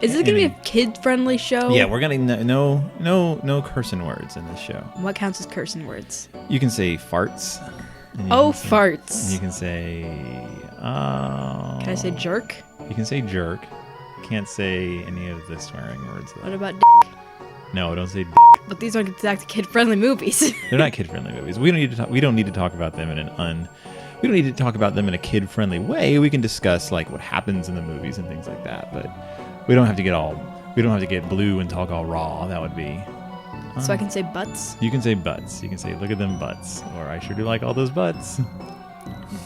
Is this gonna be a kid-friendly show? Yeah, we're gonna no cursing words in this show. What counts as cursing words? You can say farts. Farts. You can say. Can I say jerk? You can say jerk. Can't say any of the swearing words. What about dick? No, don't say dick. But these aren't exactly kid-friendly movies. They're not kid-friendly movies. We don't need to talk about them in we don't need to talk about them in a kid-friendly way. We can discuss like what happens in the movies and things like that, but we don't have to get blue and talk all raw. That would be. So I can say butts? You can say butts. You can say look at them butts, or I sure do like all those butts.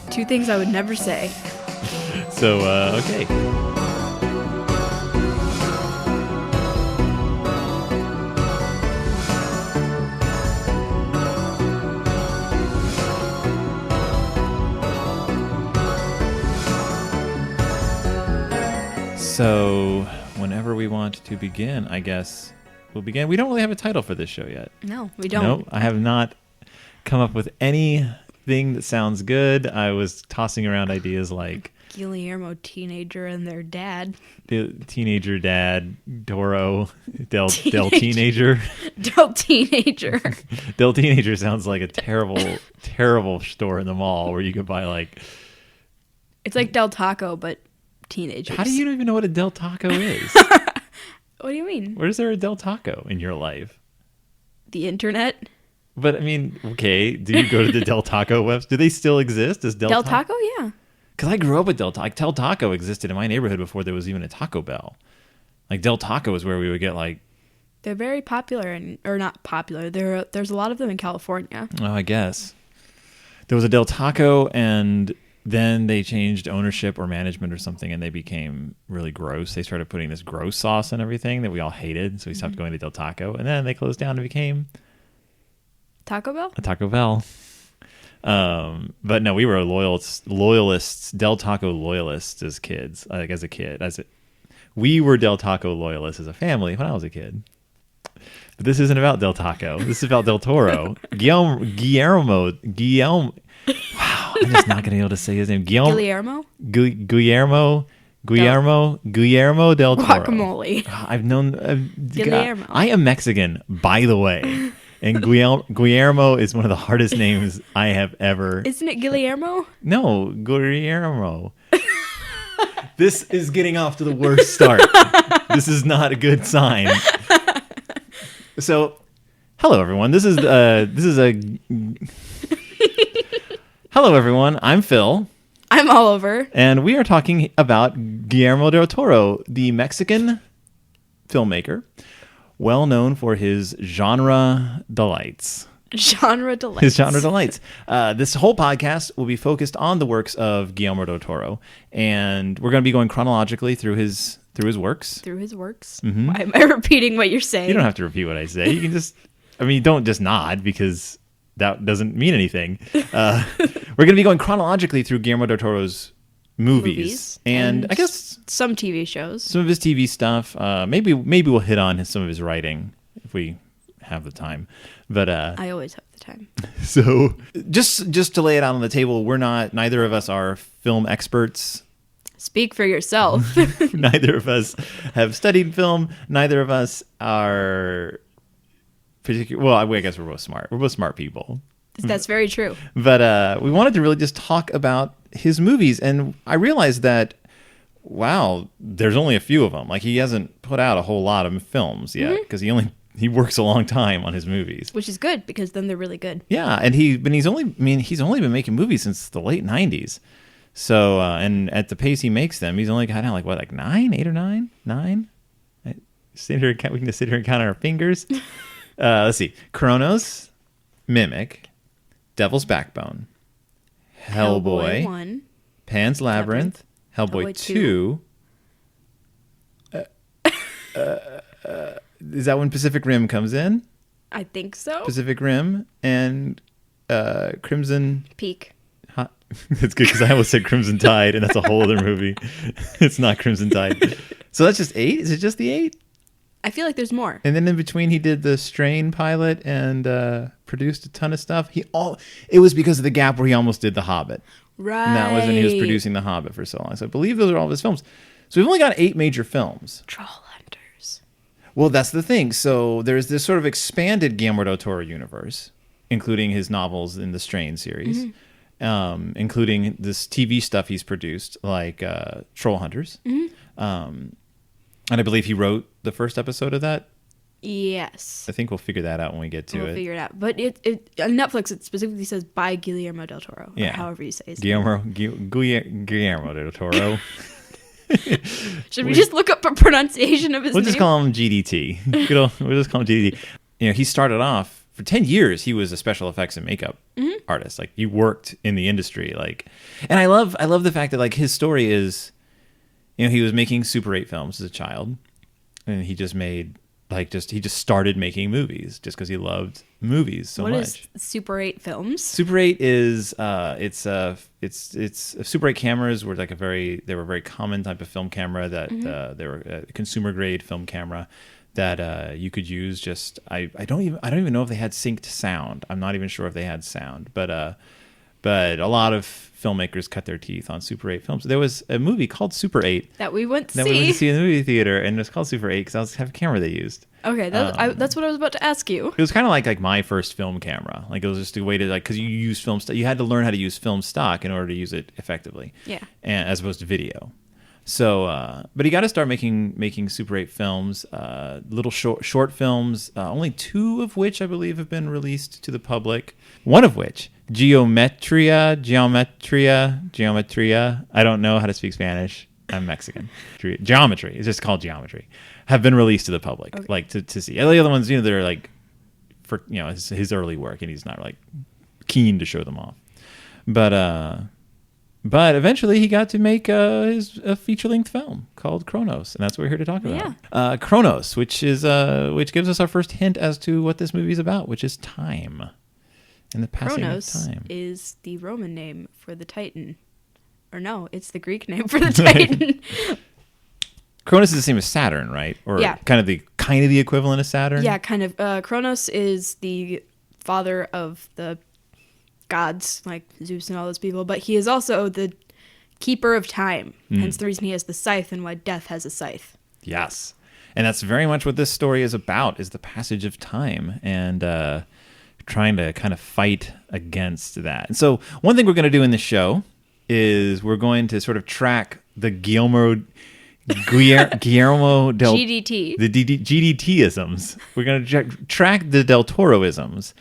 Two things I would never say. So okay. So, whenever we want to begin, I guess we'll begin. We don't really have a title for this show yet. No, we don't. No, I have not come up with anything that sounds good. I was tossing around ideas like Guillermo, teenager, and their dad. The teenager dad, Toro, Del Teenager. Del Teenager. Del Teenager sounds like a terrible store in the mall where you could buy like... It's like Del Taco, but teenagers. How do you even know what a Del Taco is? What do you mean? Where's there a Del Taco in your life? The internet? But I mean, okay, do you go to the Del Taco website? Do they still exist as Del Taco? Yeah. Because I grew up with Del Taco. Del Taco existed in my neighborhood before there was even a Taco Bell. Like Del Taco is where we would get like... They're very popular, or not popular. There's a lot of them in California. Oh, I guess. There was a Del Taco, and then they changed ownership or management or something, and they became really gross. They started putting this gross sauce and everything that we all hated, so we stopped going to Del Taco. And then they closed down and became... Taco Bell? A Taco Bell. But no, we were loyalists, Del Taco loyalists as kids. Like as a kid, we were Del Taco loyalists as a family when I was a kid. But this isn't about Del Taco. This is about Del Toro. Guillermo. Wow, I'm just not gonna be able to say his name. Guillermo Del Toro. Guacamole. I've known Guillermo. I am Mexican, by the way. And Guillermo is one of the hardest names I have ever... Isn't it Guillermo? No, Guillermo. This is getting off to the worst start. This is not a good sign. So, hello everyone. Hello everyone. I'm Phil. I'm Oliver. And we are talking about Guillermo del Toro, the Mexican filmmaker, well known for his genre delights. His genre delights. This whole podcast will be focused on the works of Guillermo del Toro, and we're going to be going chronologically through his works. Mm-hmm. Why am I repeating what you're saying? You don't have to repeat what I say. You can just, don't just nod because that doesn't mean anything. We're going to be going chronologically through Guillermo del Toro's movies and I guess some TV shows, some of his TV stuff. Maybe we'll hit on some of his writing if we have the time. But I always have the time. So just to lay it out on the table, neither of us are film experts. Speak for yourself. Neither of us have studied film. Neither of us are particular. Well, I guess we're both smart. We're both smart people. That's very true. But we wanted to really just talk about his movies, and I realized that, wow, there's only a few of them. Like, he hasn't put out a whole lot of films yet because he works a long time on his movies, which is good because then they're really good. Yeah, and he's only been making movies since the late 90s. So and at the pace he makes them, he's only got out like 8 or 9. We can just sit here and count our fingers. Let's see: Cronos, Mimic, Devil's Backbone, Hellboy 1, Pan's Labyrinth, Hellboy 2. Is that when Pacific Rim comes in? I think so. Pacific Rim and Crimson Peak. That's good because I almost said Crimson Tide, and that's a whole other movie. It's not Crimson Tide. So that's just 8? Is it just the 8? I feel like there's more. And then in between, he did the Strain pilot and produced a ton of stuff. It was because of the gap where he almost did The Hobbit. Right. And that was when he was producing The Hobbit for so long. So I believe those are all of his films. So we've only got 8 major films. Troll hunters. Well, that's the thing. So there's this sort of expanded Guillermo del Toro universe, including his novels in the Strain series, including this TV stuff he's produced, like Troll Hunters. And I believe he wrote the first episode of that. Yes. I think we'll figure that out when we get to it. We'll figure it out. But it on Netflix, it specifically says by Guillermo del Toro. Yeah. Or however you say his Guillermo del Toro. Should we just look up a pronunciation of his We'll name? just call him GDT. We'll just call him GDT. He started off for 10 years. He was a special effects and makeup artist. Like, he worked in the industry. Like, and I love the fact that, like, his story is, he was making Super 8 films as a child, and he just made he just started making movies just because he loved movies so much. What is Super 8 films? Super 8 is it's Super 8 cameras were like they were a very common type of film camera that they were a consumer grade film camera that you could use. Just I don't even know if they had synced sound. I'm not even sure if they had sound, but a lot of filmmakers cut their teeth on Super 8 films. There was a movie called Super 8 That we went to that see. we went to see in the movie theater, and it was called Super 8 because that was the type of camera they used. Okay, that's what I was about to ask you. It was kind of like my first film camera. Like, it was just a way to, like, because you use film stock. You had to learn how to use film stock in order to use it effectively. Yeah. And as opposed to video. So, but he got to start making Super 8 films, little short films, only 2 of which I believe have been released to the public. One of which, Geometria. I don't know how to speak Spanish. I'm Mexican. Geometry. It's just called Geometry. Have been released to the public, okay. like to see. The other ones, they're like for his early work, and he's not like keen to show them off. But eventually he got to make a feature-length film called Cronos, and that's what we're here to talk about. Yeah. Cronos, which gives us our first hint as to what this movie is about, which is time and the passing Cronos of time. is the Roman name for the Titan. Or no, it's the Greek name for the Titan. Cronos is the same as Saturn, right? Or Yeah. kind of the equivalent of Saturn? Yeah, kind of. Cronos is the father of the gods, like Zeus and all those people, but he is also the keeper of time. Hence the reason he has the scythe and why death has a scythe. Yes. And that's very much what this story is about, is the passage of time and trying to kind of fight against that. And so one thing we're going to do in this show is we're going to sort of track the Guillermo del GDT. the GDT-isms. We're going to track the Del Toro-isms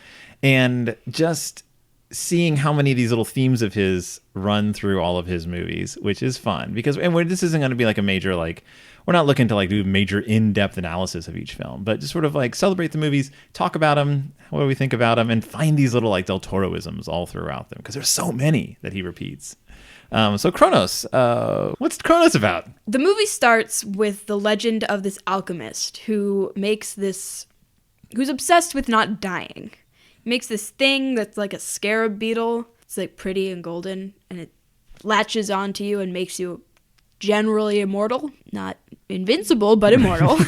and just seeing how many of these little themes of his run through all of his movies, which is fun because this isn't going to be like a major, like, we're not looking to like do major in-depth analysis of each film, but just sort of like celebrate the movies, talk about them, what do we think about them, and find these little like Del Toro-isms all throughout them because there's so many that he repeats. So Cronos, what's Cronos about? The movie starts with the legend of this alchemist who's obsessed with not dying. He makes this thing that's like a scarab beetle. It's like pretty and golden, and it latches onto you and makes you generally immortal. Not invincible, but immortal.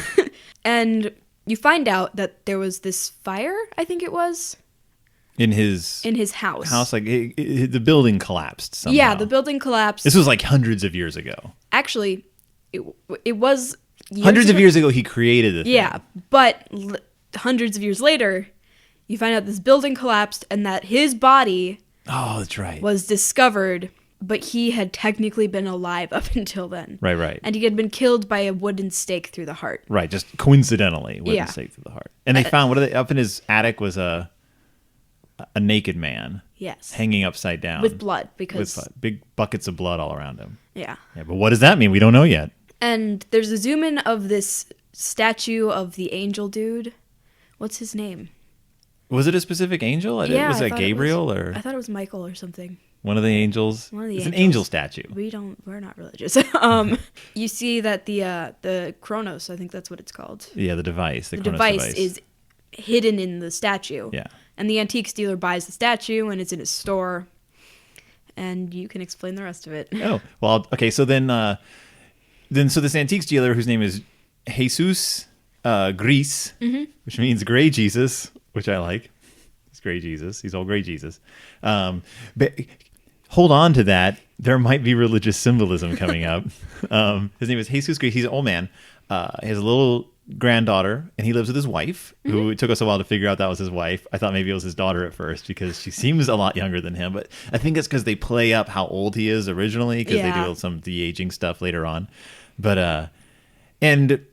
And you find out that there was this fire, I think it was. In his house. Like the building collapsed somehow. Yeah, the building collapsed. This was like hundreds of years ago. Actually, it was hundreds of years ago he created the thing. Yeah, but hundreds of years later, you find out this building collapsed and that his body that's right. was discovered, but he had technically been alive up until then. Right. And he had been killed by a wooden stake through the heart. Right, just coincidentally, wooden Yeah. stake through the heart. And they found up in his attic was a naked man. Yes. Hanging upside down. With blood, because... With big buckets of blood all around him. Yeah. Yeah, but what does that mean? We don't know yet. And there's a zoom in of this statue of the angel dude. What's his name? Was it a specific angel? Was I it thought Gabriel I or thought it was Michael or something. one of the angels? One of the It's angels. an angel statue. We're not religious. You see that the Cronos, I think that's what it's called. Yeah, the device. The Cronos device is hidden in the statue. Yeah. And the antiques dealer buys the statue, and it's in his store. And you can explain the rest of it. Oh, well, okay. So then this antiques dealer, whose name is Jesus Gris, which means gray Jesus, which I like. He's gray Jesus. He's all gray Jesus. But hold on to that. There might be religious symbolism coming up. His name is Jesus. He's an old man. He has a little granddaughter, and he lives with his wife, who it took us a while to figure out that was his wife. I thought maybe it was his daughter at first because she seems a lot younger than him, but I think it's because they play up how old he is originally because they do some de-aging stuff later on. But and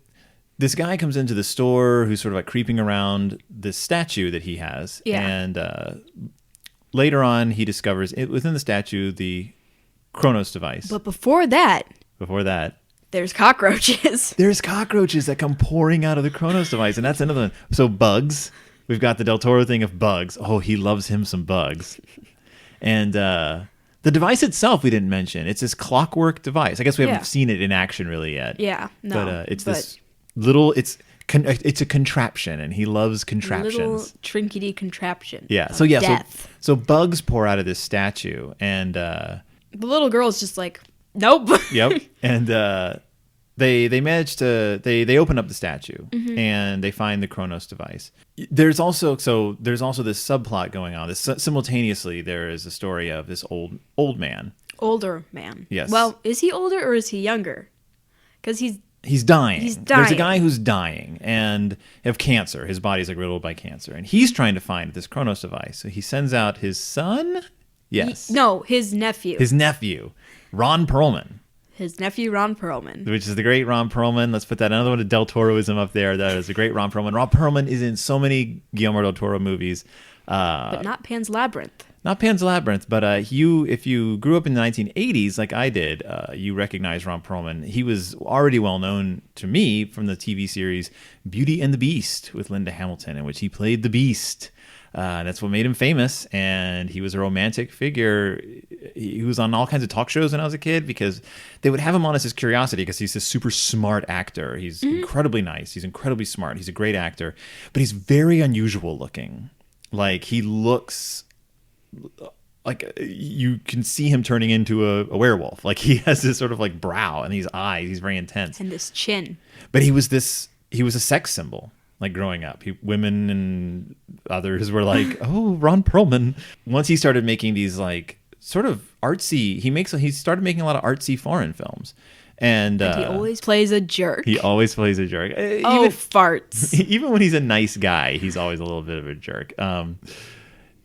this guy comes into the store who's sort of like creeping around this statue that he has, and later on he discovers within the statue the Cronos device. But before that, there's cockroaches. There's cockroaches that come pouring out of the Cronos device, and that's another one. So bugs. We've got the Del Toro thing of bugs. Oh, he loves him some bugs. And the device itself we didn't mention. It's this clockwork device. I guess we haven't seen it in action really yet. Yeah, no. But this little... It's a contraption, and he loves contraptions. Little trinkety contraption. Yeah. So bugs pour out of this statue, and... the little girl's just like... Nope. Yep. And they manage to they open up the statue and they find the Cronos device. There's also this subplot going on. Simultaneously there is a story of this old man. Older man. Yes. Well, is he older or is he younger? Because he's dying. He's dying. There's a guy who's dying and of cancer. His body's like riddled by cancer, and he's trying to find this Cronos device. So he sends out his son. Yes. His nephew. His nephew. Ron Perlman. His nephew, Ron Perlman. Which is the great Ron Perlman. Let's put that another one of Del Toroism up there. That is the great Ron Perlman. Ron Perlman is in so many Guillermo del Toro movies. But not Pan's Labyrinth. Not Pan's Labyrinth, but if you grew up in the 1980s like I did, you recognize Ron Perlman. He was already well known to me from the TV series Beauty and the Beast with Linda Hamilton, in which he played the Beast. That's what made him famous, and he was a romantic figure. He was on all kinds of talk shows when I was a kid because they would have him on as his curiosity because he's this super smart actor. He's incredibly nice. He's incredibly smart. He's a great actor, but he's very unusual looking. Like he looks like you can see him turning into a werewolf. Like he has this sort of like brow and these eyes. He's very intense. And this chin. But he was a sex symbol. Like growing up, women and others were like, "Oh, Ron Perlman." Once he started making these like sort of artsy, he started making a lot of artsy foreign films, and he always plays a jerk. Farts! Even when he's a nice guy, he's always a little bit of a jerk.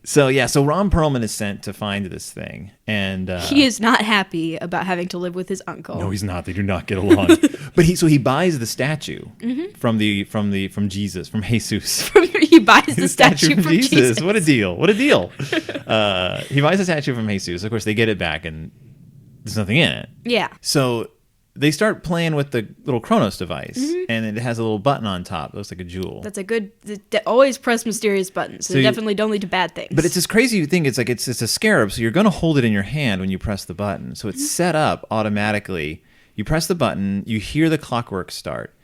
So Ron Perlman is sent to find this thing, and he is not happy about having to live with his uncle. No, he's not. They do not get along. But he buys the statue from Jesus, from Jesus. He buys the statue from Jesus. What a deal! He buys the statue from Jesus. Of course, they get it back, and there's nothing in it. Yeah. So they start playing with the little Cronos device, and it has a little button on top. It looks like a jewel. That's a good... Always press mysterious buttons. They definitely don't lead to bad things. But it's this crazy thing. It's like it's a scarab, so you're going to hold it in your hand when you press the button. So it's set up automatically. You press the button, you hear the clockwork start.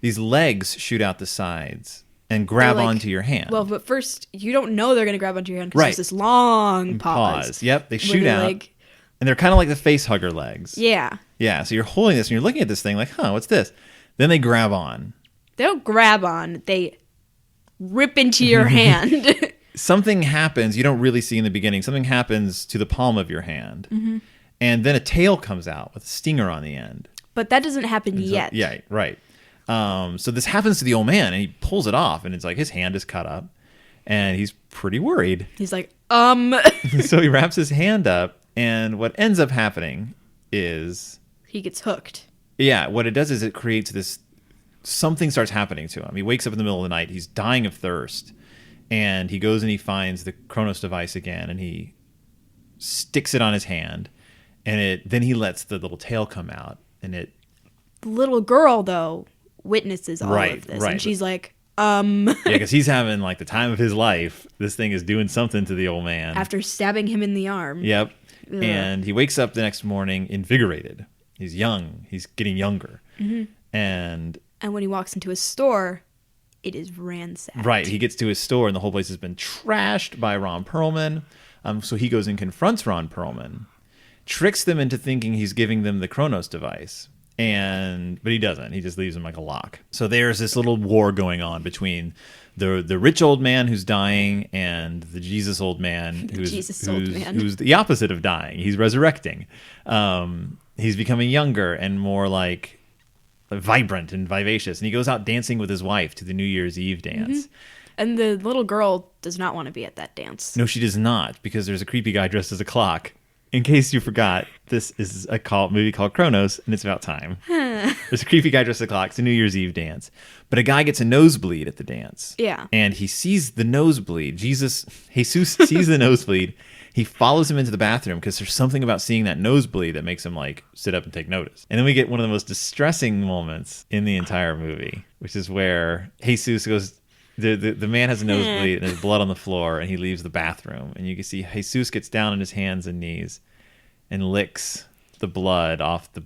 These legs shoot out the sides and grab onto your hand. Well, but first, you don't know they're going to grab onto your hand because there's this long pause. Yep, they shoot out. And they're kind of like the face hugger legs. Yeah. Yeah, so you're holding this and you're looking at this thing like, what's this? Then they grab on. They don't grab on. They rip into your hand. Something happens you don't really see in the beginning. Something happens to the palm of your hand. And then a tail comes out with a stinger on the end. But that doesn't happen yet. Yeah, right. So this happens to the old man, and he pulls it off, and it's like his hand is cut up, and he's pretty worried. He's like, So he wraps his hand up, and what ends up happening is... he gets hooked. Yeah, what it does is it creates this... something starts happening to him. He wakes up in the middle of the night, he's dying of thirst, and he goes and he finds the Cronos device again, and he sticks it on his hand, and then he lets the little tail come out, and it... The little girl, though, witnesses all of this, and she's like, Yeah, because he's having like the time of his life. This thing is doing something to the old man. After stabbing him in the arm. Yep. Ugh. And he wakes up the next morning invigorated. He's young. He's getting younger. And when he walks into a store, it is ransacked. Right. He gets to his store and the whole place has been trashed by Ron Perlman. So he goes and confronts Ron Perlman, tricks them into thinking he's giving them the Cronos device. but he doesn't. He just leaves him like a lock. So there's this little war going on between the rich old man who's dying and the Jesus old man who's the opposite of dying. He's resurrecting. He's becoming younger and more like vibrant and vivacious, and he goes out dancing with his wife to the New Year's Eve dance. Mm-hmm. And the little girl does not want to be at that dance. No, she does not, because there's a creepy guy dressed as a clock. In case you forgot, this is a movie called Cronos, and it's about time. There's a creepy guy dressed as a clock. It's a New Year's Eve dance. But a guy gets a nosebleed at the dance. Yeah. And he sees the nosebleed. Jesus sees the nosebleed. He follows him into the bathroom because there's something about seeing that nosebleed that makes him like sit up and take notice. And then we get one of the most distressing moments in the entire movie, which is where Jesus goes... The man has a nosebleed and there's blood on the floor, and he leaves the bathroom, and you can see Jesus gets down on his hands and knees and licks the blood off the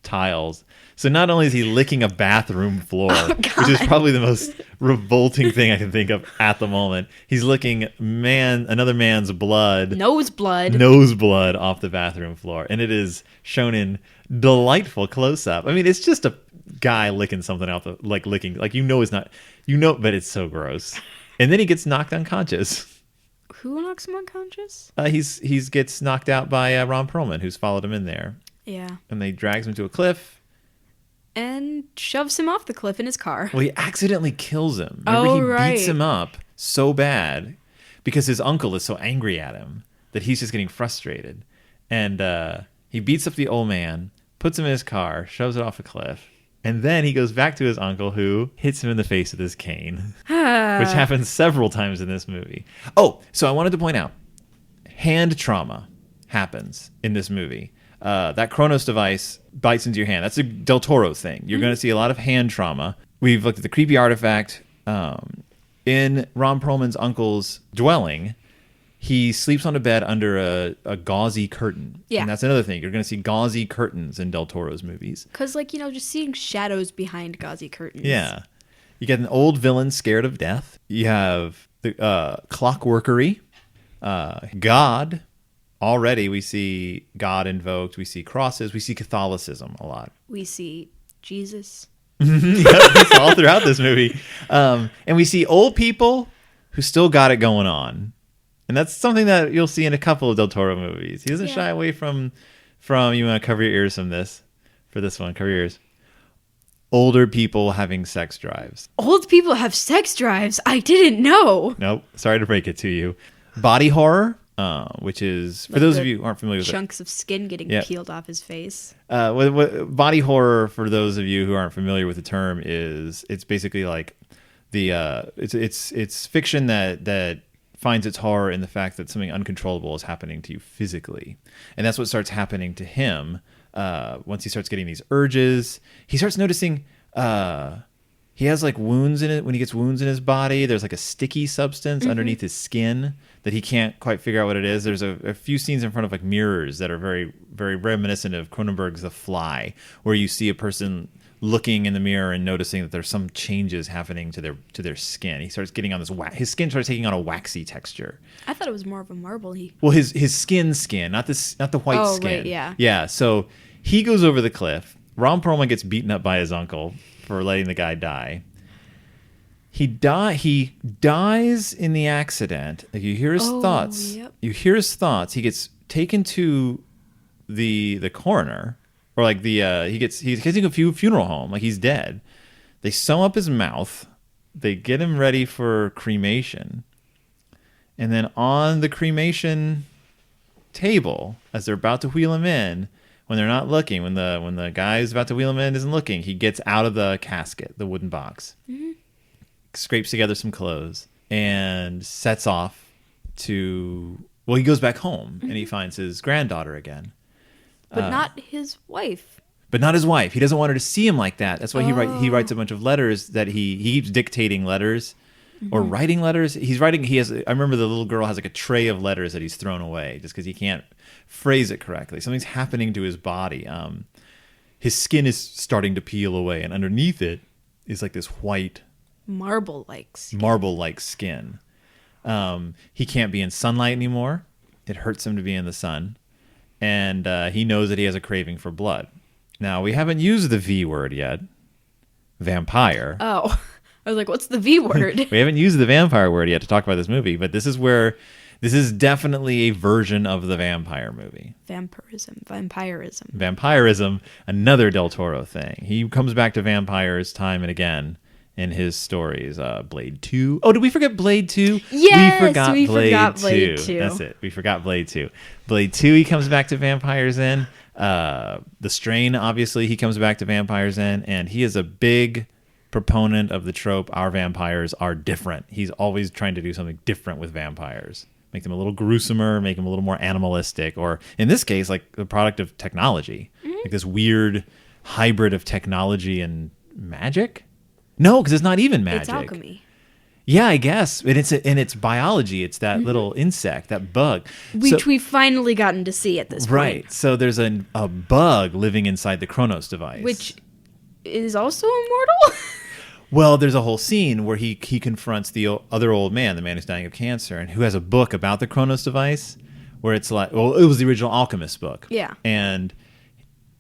tiles. So not only is he licking a bathroom floor, which is probably the most revolting thing I can think of at the moment, he's licking another man's nose blood off the bathroom floor, and it is shown in delightful close up. I mean, it's just a guy licking something out it's not, but it's so gross. And then he gets knocked unconscious. Who knocks him unconscious? He's gets knocked out by Ron Perlman, who's followed him in there. Yeah. And they drags him to a cliff and shoves him off the cliff in his car. Well, he accidentally kills him. Remember, he beats him up so bad because his uncle is so angry at him that he's just getting frustrated. And he beats up the old man, puts him in his car, shoves it off a cliff. And then he goes back to his uncle, who hits him in the face with his cane, which happens several times in this movie. Oh, so I wanted to point out, hand trauma happens in this movie. That Cronos device bites into your hand. That's a Del Toro thing. You're going to see a lot of hand trauma. We've looked at the creepy artifact. In Ron Perlman's uncle's dwelling, he sleeps on a bed under a gauzy curtain. Yeah. And that's another thing. You're going to see gauzy curtains in Del Toro's movies. Because, just seeing shadows behind gauzy curtains. Yeah. You get an old villain scared of death. You have the clockworkery. God. Already we see God invoked. We see crosses. We see Catholicism a lot. We see Jesus. It's all throughout this movie. And we see old people who still got it going on. And that's something that you'll see in a couple of Del Toro movies. He doesn't shy away from you want to cover your ears for this one, cover your ears. Older people having sex drives. Old people have sex drives? I didn't know. Nope. Sorry to break it to you. Body horror, which is, for those of you who aren't familiar with chunks of skin getting peeled off his face. Body horror, for those of you who aren't familiar with the term, it's basically like it's fiction that finds its horror in the fact that something uncontrollable is happening to you physically. And that's what starts happening to him once he starts getting these urges. He starts noticing he has like wounds in it. When he gets wounds in his body, there's like a sticky substance underneath his skin that he can't quite figure out what it is. There's a few scenes in front of like mirrors that are very, very reminiscent of Cronenberg's The Fly, where you see a person looking in the mirror and noticing that there's some changes happening to their skin. He starts getting on this his skin starts taking on a waxy texture. I thought it was more of a marbly. Well, his skin, not the white skin. Right, yeah. Yeah, so he goes over the cliff. Ron Perlman gets beaten up by his uncle for letting the guy die. He dies in the accident. Like, you hear his thoughts. Yep. You hear his thoughts. He gets taken to the coroner. Or like he's getting a funeral home, like he's dead. They sew up his mouth. They get him ready for cremation. And then on the cremation table, as they're about to wheel him in, when they're not looking, when the guy who's about to wheel him in isn't looking, he gets out of the casket, the wooden box, scrapes together some clothes, and sets off to. Well, he goes back home and he finds his granddaughter again. But not his wife. But not his wife. He doesn't want her to see him like that. That's why he writes a bunch of letters that he keeps dictating letters or writing letters. He's writing. I remember the little girl has like a tray of letters that he's thrown away just because he can't phrase it correctly. Something's happening to his body. His skin is starting to peel away, and underneath it is like this white marble-like skin. He can't be in sunlight anymore. It hurts him to be in the sun. And he knows that he has a craving for blood. Now, we haven't used the V word yet. Vampire. Oh, I was like, what's the V word? We haven't used the vampire word yet to talk about this movie, but this is definitely a version of the vampire movie. Vampirism, another Del Toro thing. He comes back to vampires time and again in his stories. Blade 2. Oh, did we forget Blade 2? Yes, we forgot Blade 2. 2. That's it. We forgot Blade 2. Blade 2, he comes back to vampires in. The Strain, obviously, he comes back to vampires in, and he is a big proponent of the trope, our vampires are different. He's always trying to do something different with vampires. Make them a little gruesomer, make them a little more animalistic, or in this case, like the product of technology. Mm-hmm. Like this weird hybrid of technology and magic? No, because it's not even magic. It's alchemy. Yeah, I guess. And it's biology. It's that little insect, that bug. Which we've finally gotten to see at this point. Right. So there's a bug living inside the Cronos device. Which is also immortal? Well, there's a whole scene where he confronts the other old man, the man who's dying of cancer, and who has a book about the Cronos device, where it's like, well, it was the original Alchemist book. Yeah. And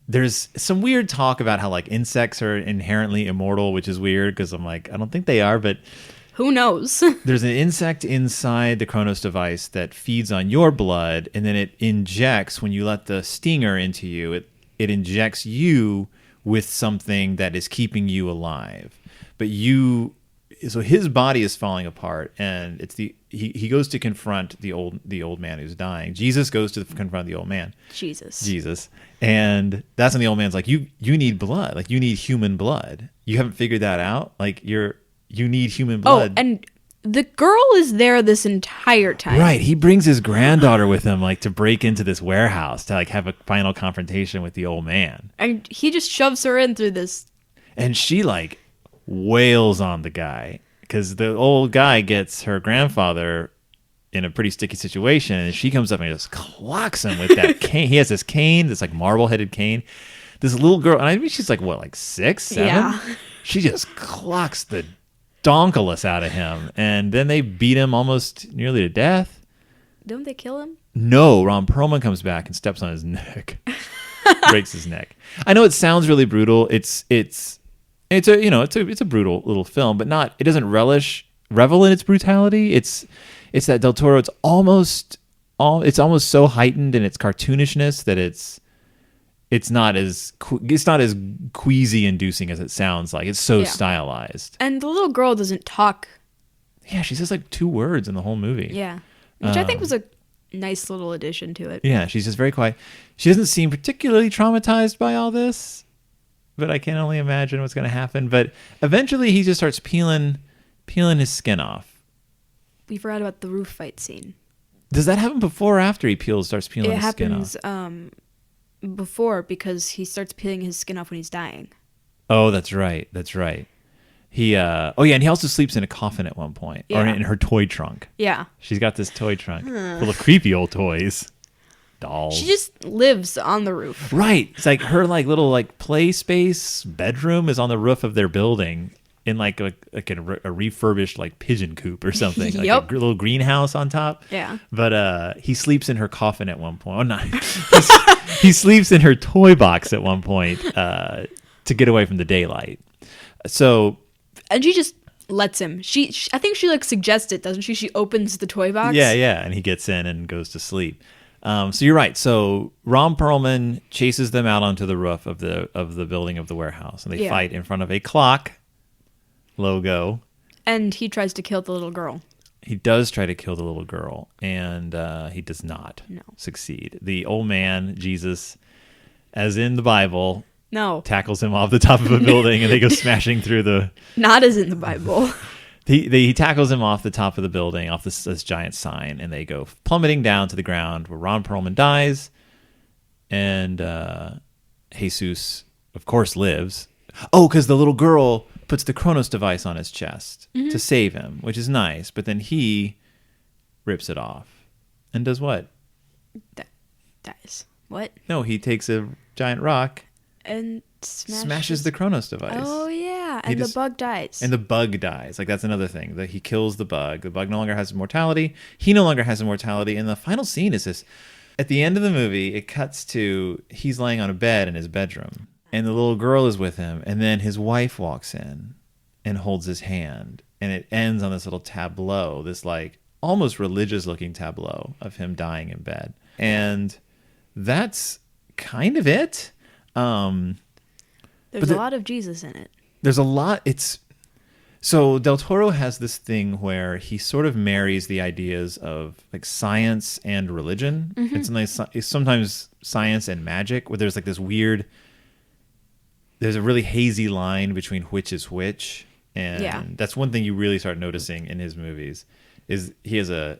there's some weird talk about how like insects are inherently immortal, which is weird because I'm like, I don't think they are, but who knows? There's an insect inside the Cronos device that feeds on your blood, and then it injects, when you let the stinger into you, it injects you with something that is keeping you alive. But so his body is falling apart, and he goes to confront the old man who's dying. Jesus goes to confront the old man. Jesus. And that's when the old man's like, you need blood. Like, you need human blood. You haven't figured that out? Like, you need human blood. Oh, and the girl is there this entire time. Right. He brings his granddaughter with him, like, to break into this warehouse to, like, have a final confrontation with the old man. And he just shoves her in through this. And she, like, wails on the guy because the old guy gets her grandfather in a pretty sticky situation, and she comes up and just clocks him with that cane. He has this cane, this like marble-headed cane. This little girl, and I mean, she's like, what, like 6, 7? Yeah. She just clocks the donkalus out of him, and then they beat him almost nearly to death. Don't they kill him? No, Ron Perlman comes back and steps on his neck, breaks his neck. I know it sounds really brutal. It's a brutal little film, but it doesn't revel in its brutality. It's that Del Toro. It's almost so heightened in its cartoonishness that it's not as queasy inducing as it sounds like. It's so stylized. And the little girl doesn't talk. Yeah, she says like 2 words in the whole movie. Yeah, which I think was a nice little addition to it. Yeah, she's just very quiet. She doesn't seem particularly traumatized by all this, but I can only imagine what's going to happen. But eventually he just starts peeling his skin off. We forgot about the roof fight scene. Does that happen before or after he starts peeling his skin off? It happens before, because he starts peeling his skin off when he's dying. Oh, that's right. He and he also sleeps in a coffin at one point, or in her toy trunk. Yeah. She's got this toy trunk full of creepy old toys. Dolls. She just lives on the roof. Right. It's like her like little like play space bedroom is on the roof of their building in like a refurbished like pigeon coop or something. Yep. Like a little greenhouse on top. Yeah. But he sleeps in her coffin at one point. Oh, no. He sleeps in her toy box at one point to get away from the daylight. So. And she just lets him. I think she like suggests it, doesn't she? She opens the toy box. Yeah. And he gets in and goes to sleep. So you're right. So Ron Perlman chases them out onto the roof of the building of the warehouse, and they fight in front of a clock logo. And he tries to kill the little girl. He does try to kill the little girl, and he does not succeed. The old man, Jesus, as in the Bible, tackles him off the top of a building, and they go smashing through the... Not as in the Bible. He tackles him off the top of the building, off this giant sign, and they go plummeting down to the ground where Ron Perlman dies, and Jesus, of course, lives. Oh, because the little girl puts the Cronos device on his chest to save him, which is nice, but then he rips it off. And does what? Dies. What? No, he takes a giant rock and smashes the Cronos device. Oh, yeah. And the bug dies. And the bug dies. Like, that's another thing. That he kills the bug. The bug no longer has immortality. He no longer has immortality. And the final scene is this. At the end of the movie, it cuts to he's laying on a bed in his bedroom. and the little girl is with him, and then his wife walks in and holds his hand, and it ends on this little tableau, this like almost religious looking tableau of him dying in bed. And that's kind of it. There's a lot of Jesus in it. There's a lot. So Del Toro has this thing where he sort of marries the ideas of like science and religion. It's sometimes science and magic, where there's like this weird, there's a really hazy line between which is which. And that's one thing you really start noticing in his movies, is he has a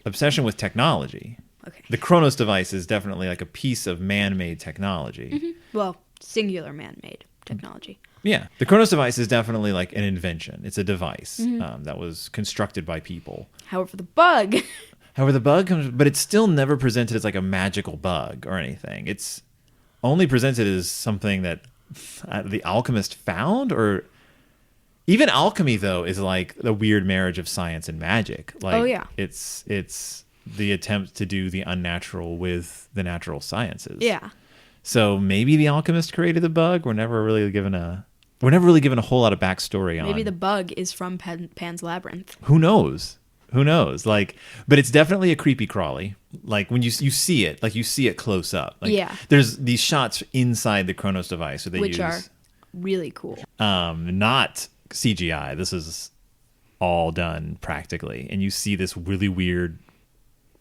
obsession with technology. Okay. The Cronos device is definitely like a piece of man-made technology. Well, singular man-made technology. Yeah. The Cronos device is definitely like an invention. It's a device that was constructed by people. However, the bug comes, but it's still never presented as like a magical bug or anything. It's only presented as something that the alchemist found, or even alchemy though is like the weird marriage of science and magic. Like, it's the attempt to do the unnatural with the natural sciences. Yeah. So maybe the alchemist created the bug. We're never really given a whole lot of backstory on. Maybe the bug is from Pan's Labyrinth. Who knows? Like, but it's definitely a creepy crawly. Like when you see it, like you see it close up. Like, there's these shots inside the Cronos device which are really cool. Not CGI. This is all done practically, and you see this really weird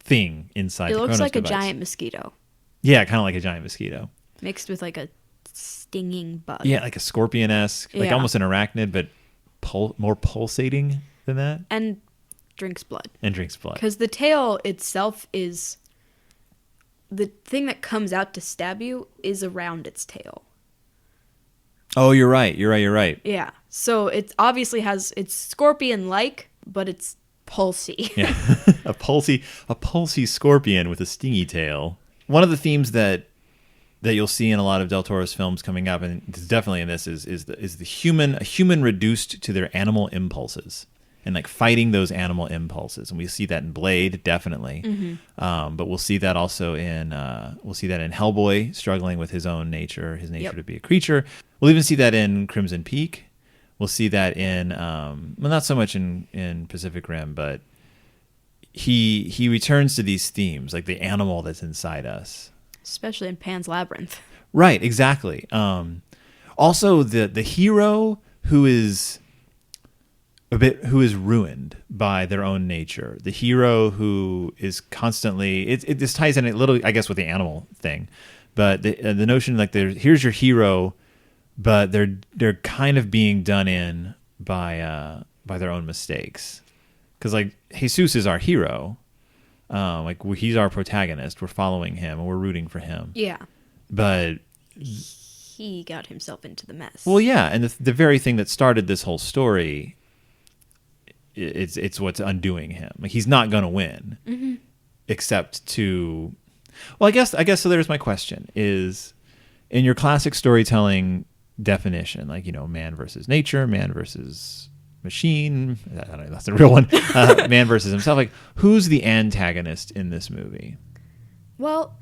thing inside the Cronos device. It looks like a giant mosquito. Yeah, kind of like a giant mosquito. Mixed with like a stinging bug. Yeah, like a scorpion-esque, like almost an arachnid, but more pulsating than that. And drinks blood. Because the tail itself is... The thing that comes out to stab you is around its tail. Oh, you're right. Yeah. So it obviously it's scorpion-like, but it's pulsy. Yeah, a pulsy scorpion with a stingy tail. One of the themes that you'll see in a lot of Del Toro's films coming up, and it's definitely in this, is a human reduced to their animal impulses and like fighting those animal impulses. And we see that in Blade, definitely. But we'll see that also in Hellboy, struggling with his own nature, to be a creature. We'll even see that in Crimson Peak. We'll see that in not so much in Pacific Rim, but he returns to these themes, like the animal that's inside us, especially in Pan's Labyrinth. Right, exactly. Also, the hero who is ruined by their own nature, the hero who is constantly this ties in a little, I guess, with the animal thing, but the notion like here's your hero, but they're kind of being done in by their own mistakes. Because like Jesus is our hero, like he's our protagonist. We're following him and we're rooting for him. Yeah, but he got himself into the mess. Well, yeah, and the very thing that started this whole story, it's what's undoing him. Like he's not going to win, except to. Well, I guess so. There's my question: is in your classic storytelling definition, like man versus nature, man versus machine, I don't know, that's the real one, man versus himself, like who's the antagonist in this movie? Well,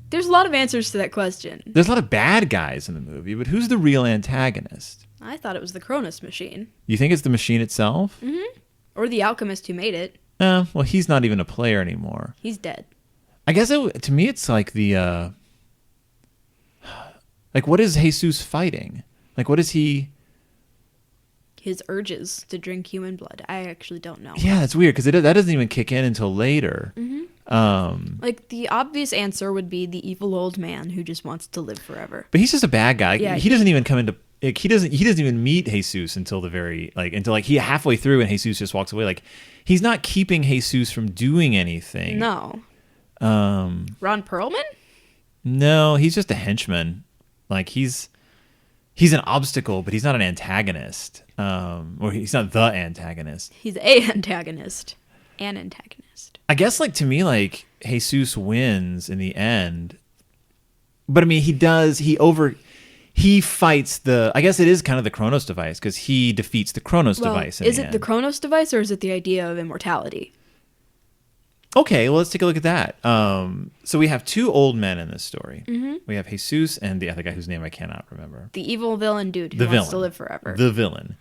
there's a lot of answers to that question. There's a lot of bad guys in the movie, but who's the real antagonist? I thought it was the Cronos machine. You think it's the machine itself? Or the alchemist who made it. Well, he's not even a player anymore. He's dead. I guess to me it's like the like what is Jesus fighting? Like what is he? His urges to drink human blood. I actually don't know. Yeah, it's weird because that doesn't even kick in until later. Like the obvious answer would be the evil old man who just wants to live forever. But he's just a bad guy. Yeah, he doesn't even come into. Like, he doesn't even meet Jesus until he halfway through and Jesus just walks away. Like he's not keeping Jesus from doing anything. No. Ron Perlman? No, he's just a henchman. Like he's an obstacle, but he's not an antagonist. Or he's not the antagonist. He's a antagonist. An antagonist. I guess, like, to me, like, Jesus wins in the end. But, I mean, he fights I guess it is kind of the Cronos device, because he defeats the Cronos device in is the it end. the Cronos device, or is it the idea of immortality? Okay, well, let's take a look at that. So we have two old men in this story. Mm-hmm. We have Jesus and the other guy whose name I cannot remember. The evil villain dude who wants to live forever. The villain.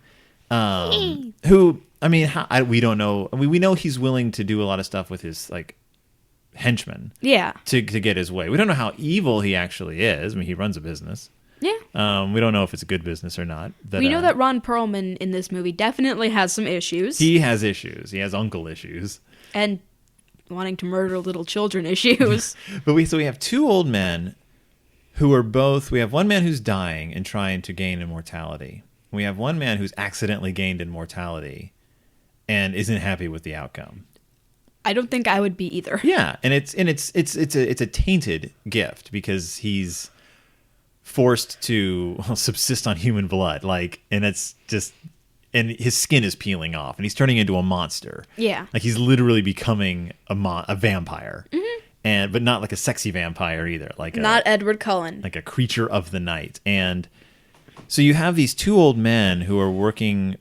Who, I mean, we don't know. I mean, we know he's willing to do a lot of stuff with his, like, henchmen. Yeah. To get his way. We don't know how evil he actually is. I mean, he runs a business. Yeah. We don't know if it's a good business or not. We know that Ron Perlman in this movie definitely has some issues. He has issues. He has uncle issues. And wanting to murder little children issues. But we have two old men who are both, we have one man who's dying and trying to gain immortality. We have one man who's accidentally gained immortality and isn't happy with the outcome. I don't think I would be either. Yeah, and it's a tainted gift because he's forced to subsist on human blood, and it's just, and his skin is peeling off, and he's turning into a monster. Yeah, like he's literally becoming a vampire, but not like a sexy vampire either, not Edward Cullen, like a creature of the night. And so you have these two old men who are working,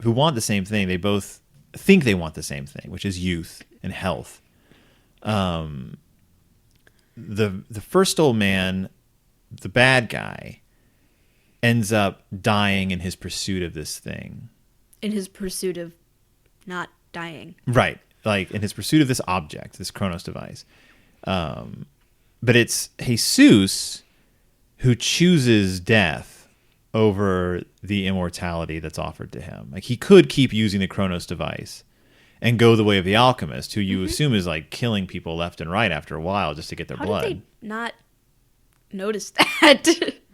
who want the same thing. They both think they want the same thing, which is youth and health. The first old man, the bad guy, ends up dying in his pursuit of this thing. In his pursuit of not dying. Right. Like in his pursuit of this object, this Cronos device. But it's Jesus who chooses death over the immortality that's offered to him. Like he could keep using the Cronos device and go the way of the alchemist, who you assume is like killing people left and right after a while just to get their blood. How did they not notice that?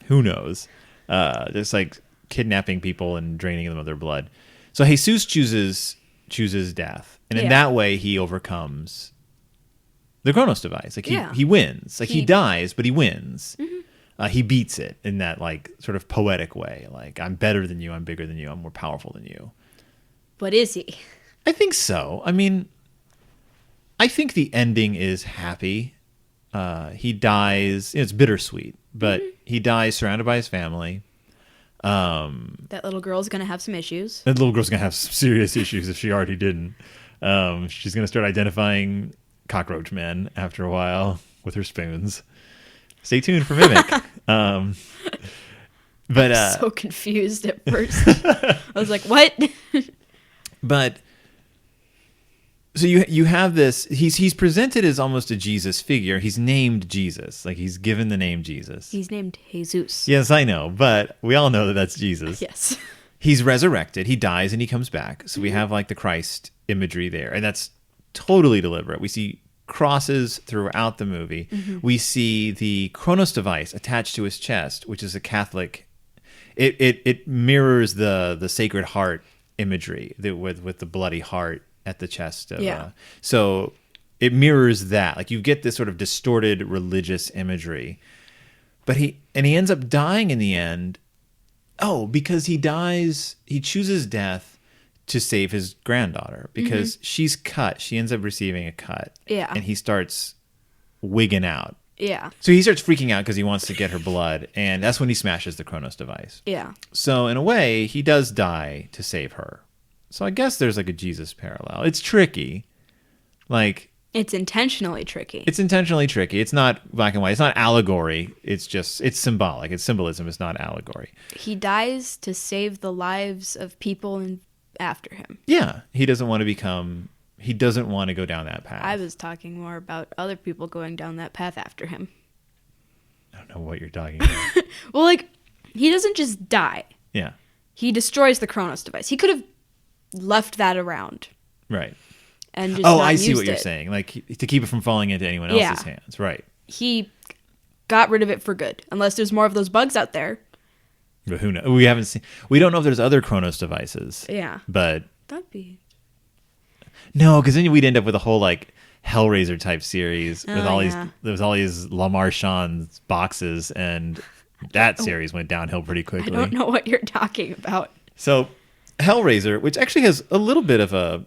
Who knows? Just like kidnapping people and draining them of their blood. So Jesus chooses death, and in that way he overcomes the Cronos device. Like he wins. Like he dies, but he wins. Mm-hmm. He beats it in that like sort of poetic way. Like I'm better than you. I'm bigger than you. I'm more powerful than you. But is he? I think so. I mean, I think the ending is happy. He dies. It's bittersweet, but he dies surrounded by his family. That little girl's going to have some issues. That little girl's going to have some serious issues if she already didn't. She's going to start identifying cockroach men after a while with her spoons. Stay tuned for Mimic. But I'm so confused at first. I was like, what? But so you have this. He's presented as almost a Jesus figure. He's named Jesus, like he's given the name Jesus. He's named Jesus. Yes, I know, but we all know that that's Jesus. Yes. He's resurrected. He dies and he comes back. So we have like the Christ imagery there, and that's totally deliberate. We see crosses throughout the movie. Mm-hmm. We see the Cronos device attached to his chest, which is a Catholic. It mirrors the Sacred Heart imagery with the bloody heart at the chest of, so it mirrors that. Like you get this sort of distorted religious imagery, but he ends up dying in the end. Because he chooses death to save his granddaughter because she's cut. She ends up receiving a cut. Yeah. And he starts wigging out. Yeah. So he starts freaking out because he wants to get her blood, and that's when he smashes the Cronos device. Yeah. So in a way, he does die to save her. So I guess there's like a Jesus parallel. It's tricky. Like it's intentionally tricky. It's intentionally tricky. It's not black and white. It's not allegory. It's symbolic. It's symbolism. It's not allegory. He dies to save the lives of people after him. Yeah. He doesn't want to go down that path. I was talking more about other people going down that path after him. I don't know what you're talking about. Well, like, he doesn't just die. Yeah. He destroys the Cronos device. He could have left that around. Right. And just I see what you're saying. Like, to keep it from falling into anyone else's hands. Right. He got rid of it for good. Unless there's more of those bugs out there. But who knows? We don't know if there's other Cronos devices. Yeah. But that'd be... No, because then we'd end up with a whole, like, Hellraiser type series with all these Lamar Sean's boxes, and that series went downhill pretty quickly. I don't know what you're talking about. So, Hellraiser, which actually has a little bit of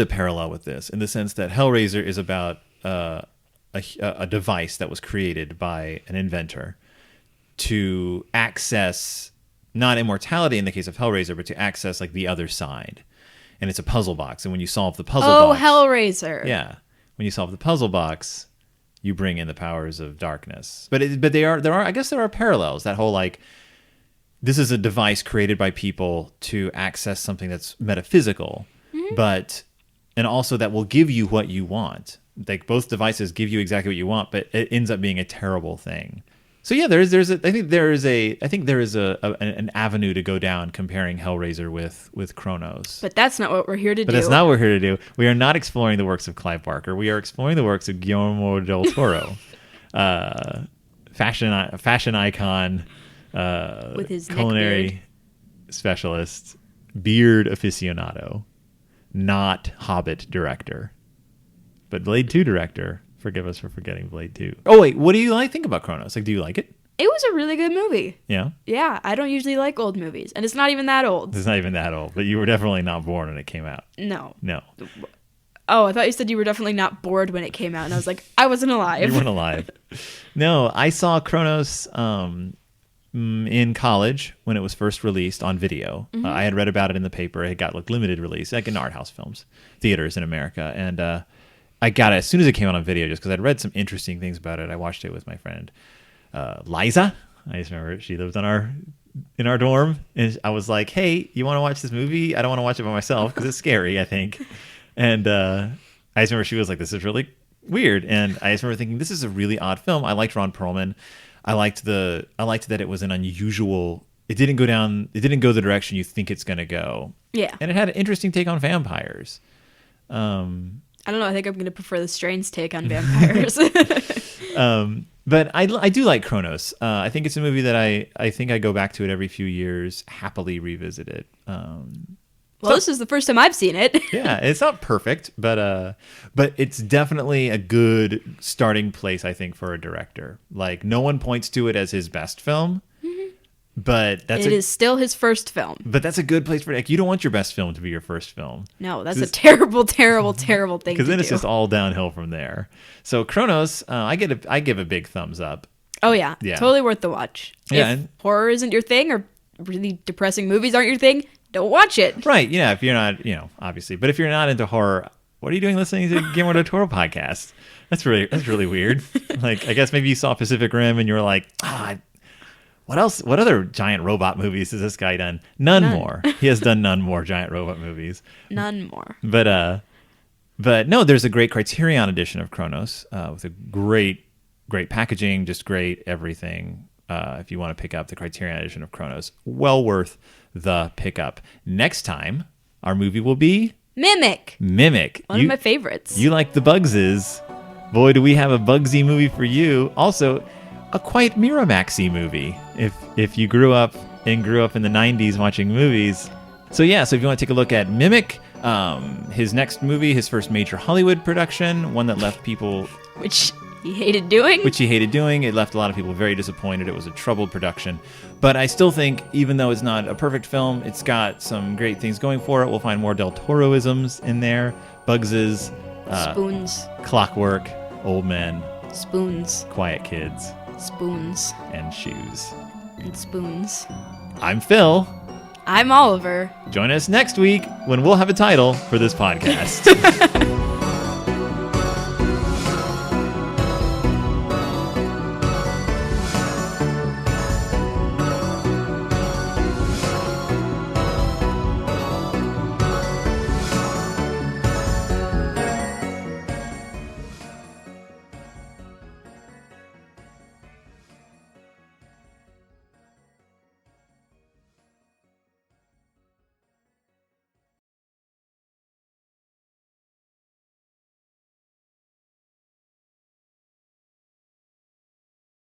parallel with this, in the sense that Hellraiser is about a device that was created by an inventor to access not immortality in the case of Hellraiser, but to access like the other side. and it's a puzzle box. And when you solve the puzzle Oh, box, Hellraiser. yeah, when you solve the puzzle box, you bring in the powers of darkness. But I guess there are parallels. That whole like, this is a device created by people to access something that's metaphysical, and also that will give you what you want. Like both devices give you exactly what you want, but it ends up being a terrible thing. So yeah, I think there is an avenue to go down comparing Hellraiser with Cronos. But that's not what we're here to do. But that's not what we're here to do. We are not exploring the works of Clive Barker. We are exploring the works of Guillermo del Toro, fashion icon, with his culinary specialist, beard aficionado, not Hobbit director, but Blade 2 director. Forgive us for forgetting Blade 2. Oh, wait. What do you think about Cronos? Like, do you like it? It was a really good movie. Yeah? Yeah, I don't usually like old movies. And it's not even that old. It's not even that old. But you were definitely not born when it came out. No. No. Oh, I thought you said you were definitely not bored when it came out. And I was like, I wasn't alive. You weren't alive. No, I saw Cronos in college when it was first released on video. I had read about it in the paper. It got like limited release, like in art house films, theaters in America. And I got it as soon as it came out on video just because I'd read some interesting things about it. I watched it with my friend Liza. I just remember she lived in our dorm. And I was like, hey, you want to watch this movie? I don't want to watch it by myself because it's scary, I think. And I just remember she was like, this is really weird. And I just remember thinking, this is a really odd film. I liked Ron Perlman. I liked that it was an unusual. It didn't go the direction you think it's going to go. Yeah. And it had an interesting take on vampires. I don't know. I think I'm going to prefer the Strain's take on vampires. But I do like Cronos. I think it's a movie that I think I go back to it every few years, happily revisit it. This is the first time I've seen it. Yeah, it's not perfect, but it's definitely a good starting place, I think, for a director. Like, no one points to it as his best film, but it is still his first film. But that's a good place for it. Like, you don't want your best film to be your first film. No, that's a terrible, terrible, terrible thing to do. Because then it's just all downhill from there. So Cronos, I give a big thumbs up. Oh, yeah. Totally worth the watch. Yeah, if horror isn't your thing or really depressing movies aren't your thing, don't watch it. Right. Yeah. If you're not, obviously. But if you're not into horror, what are you doing listening to Guillermo del Toro podcast? That's really weird. Like, I guess maybe you saw Pacific Rim and you were like, what else? What other giant robot movies has this guy done? None more. He has done none more giant robot movies. None more. But no, there's a great Criterion edition of Cronos with a great packaging, just great everything. If you want to pick up the Criterion edition of Cronos, well worth the pickup. Next time, our movie will be Mimic. One of my favorites. You like the Bugses. Boy, do we have a Bugsy movie for you. Also, a quite Miramaxy movie if you grew up in the 90s watching movies. So if you want to take a look at Mimic, his next movie, his first major Hollywood production, one that left people... Which he hated doing. It left a lot of people very disappointed. It was a troubled production. But I still think, even though it's not a perfect film, it's got some great things going for it. We'll find more Del Toro-isms in there. Bugses. Spoons. Clockwork. Old men. Spoons. Quiet kids. Spoons. And shoes. And spoons. I'm Phil. I'm Oliver. Join us next week when we'll have a title for this podcast.